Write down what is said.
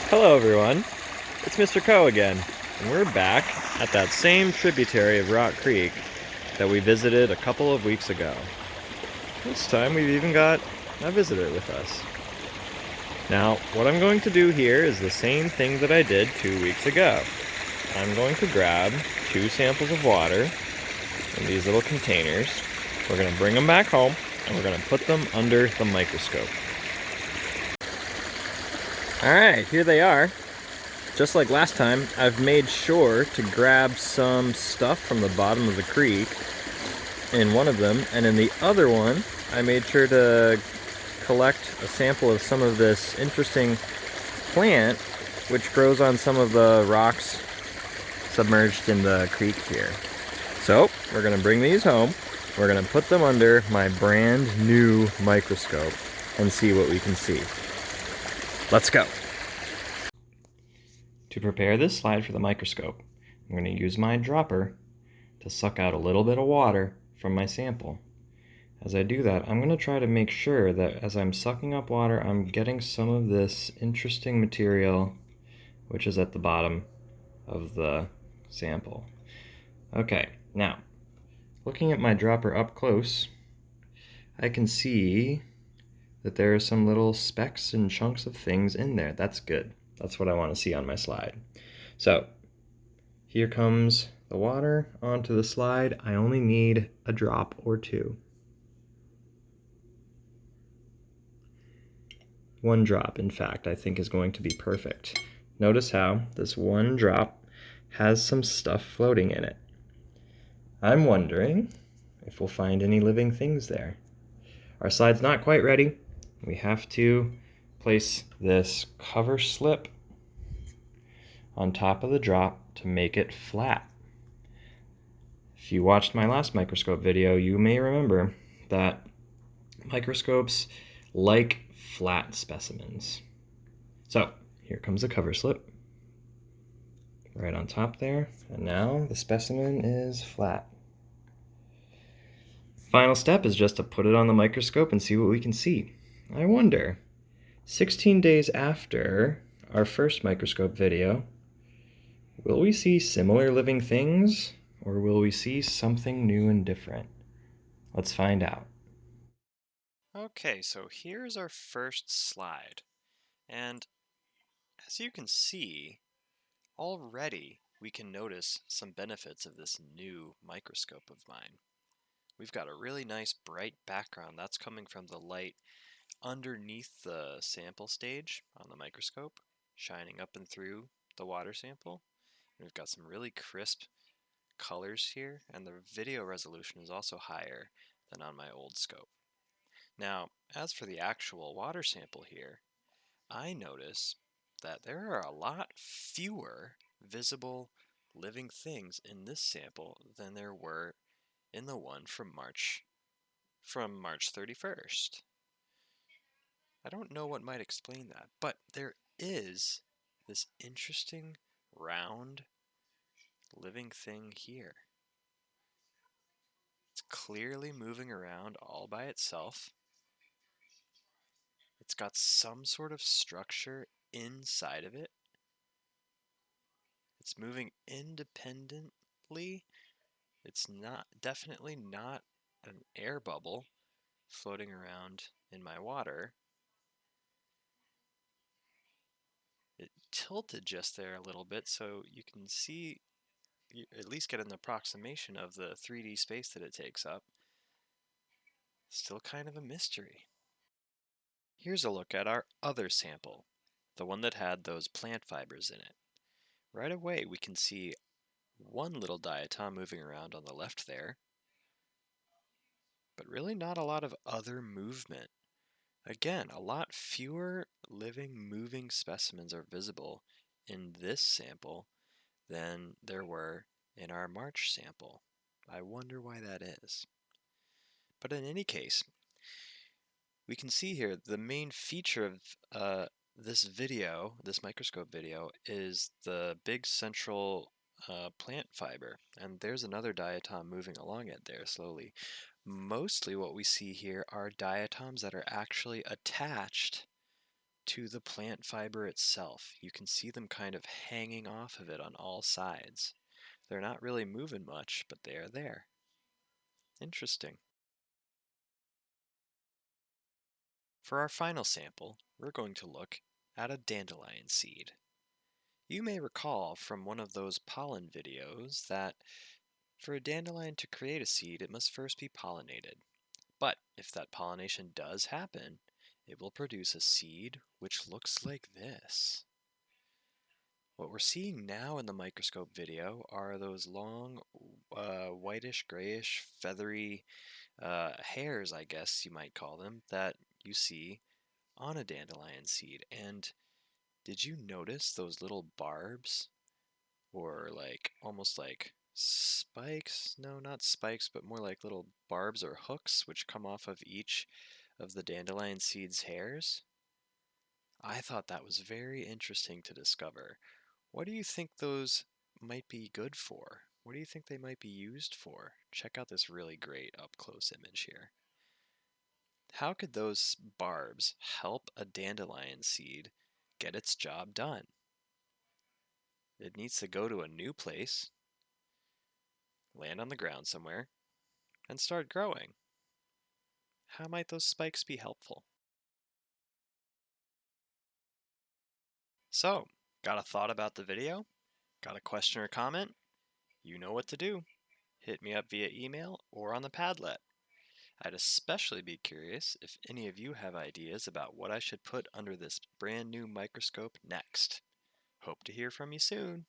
Hello everyone, it's Mr. Co again, and we're back at that same tributary of Rock Creek that we visited a couple of weeks ago. This time we've even got a visitor with us. Now, what I'm going to do here is the same thing that I did 2 weeks ago. I'm going to grab 2 samples of water in these little containers. We're going to bring them back home, and we're going to put them under the microscope. Alright, here they are. Just like last time, I've made sure to grab some stuff from the bottom of the creek in one of them, and in the other one, I made sure to collect a sample of some of this interesting plant which grows on some of the rocks submerged in the creek here. So, we're going to bring these home, we're going to put them under my brand new microscope and see what we can see. Let's go! To prepare this slide for the microscope, I'm going to use my dropper to suck out a little bit of water from my sample. As I do that, I'm going to try to make sure that as I'm sucking up water, I'm getting some of this interesting material which is at the bottom of the sample. Okay, now, looking at my dropper up close, I can see that there are some little specks and chunks of things in there. That's good. That's what I want to see on my slide. So, here comes the water onto the slide. I only need a drop or two. 1 drop, in fact, I think is going to be perfect. Notice how this 1 drop has some stuff floating in it. I'm wondering if we'll find any living things there. Our slide's not quite ready. We have to place this cover slip on top of the drop to make it flat. If you watched my last microscope video, you may remember that microscopes like flat specimens. So here comes the cover slip right on top there, and now the specimen is flat. Final step is just to put it on the microscope and see what we can see. I wonder, 16 days after our first microscope video, will we see similar living things, or will we see something new and different? Let's find out. Okay, so here's our first slide. And as you can see, already we can notice some benefits of this new microscope of mine. We've got a really nice bright background that's coming from the light underneath the sample stage on the microscope, shining up and through the water sample. We've got some really crisp colors here, and the video resolution is also higher than on my old scope. Now, as for the actual water sample here, I notice that there are a lot fewer visible living things in this sample than there were in the one from March 31st. I don't know what might explain that, but there is this interesting round living thing here. It's clearly moving around all by itself. It's got some sort of structure inside of it. It's moving independently. It's definitely not an air bubble floating around in my water. It tilted just there a little bit, so you can see, you at least get an approximation of the 3D space that it takes up. Still kind of a mystery. Here's a look at our other sample, the one that had those plant fibers in it. Right away we can see one little diatom moving around on the left there, but really not a lot of other movement. Again, a lot fewer living, moving specimens are visible in this sample than there were in our March sample. I wonder why that is. But in any case, we can see here the main feature of this video, this microscope video, is the big central plant fiber. And there's another diatom moving along it there slowly. Mostly what we see here are diatoms that are actually attached to the plant fiber itself. You can see them kind of hanging off of it on all sides. They're not really moving much, but they are there. Interesting. For our final sample, we're going to look at a dandelion seed. You may recall from one of those pollen videos that for a dandelion to create a seed, it must first be pollinated. But if that pollination does happen, it will produce a seed which looks like this. What we're seeing now in the microscope video are those long, whitish, grayish, feathery hairs, I guess you might call them, that you see on a dandelion seed. And did you notice those little barbs, or like almost like spikes? No, not spikes, but more like little barbs or hooks which come off of each of the dandelion seed's hairs? I thought that was very interesting to discover. What do you think those might be good for? What do you think they might be used for? Check out this really great up close image here. How could those barbs help a dandelion seed get its job done? It needs to go to a new place, land on the ground somewhere, and start growing. How might those spikes be helpful? So, got a thought about the video? Got a question or comment? You know what to do. Hit me up via email or on the Padlet. I'd especially be curious if any of you have ideas about what I should put under this brand new microscope next. Hope to hear from you soon.